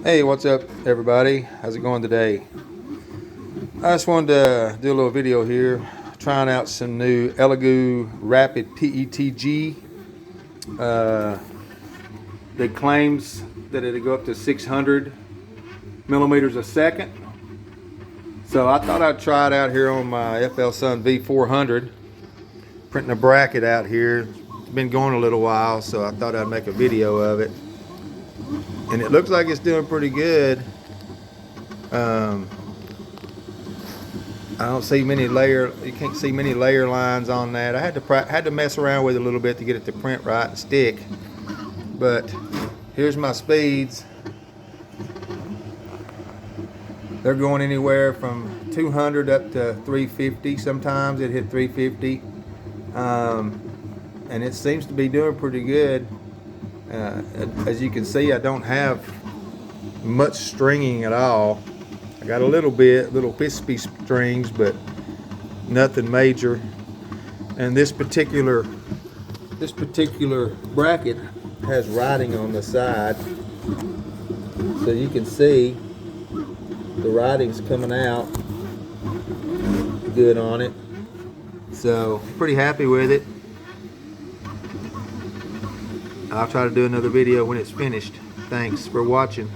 Hey, what's up everybody? How's it going today? I just wanted to do a little video here trying out some new elegoo rapid PETG. It claims that it'll go up to 600 millimeters a second. So I thought I'd try it out here on my Flsun V400. Printing a bracket out here. It's been going a little while, so I thought I'd make a video of it. And it looks like it's doing pretty good. I don't see many you can't see many layer lines on that. I had to mess around with it a little bit to get it to print right and stick. But here's my speeds. They're going anywhere from 200 up to 350. Sometimes it hit 350. And it seems to be doing pretty good. As you can see, I don't have much stringing at all. I got a little wispy strings, but nothing major. And this particular bracket has writing on the side, so you can see the writing's coming out good on it. So pretty happy with it. I'll try to do another video when it's finished. Thanks for watching.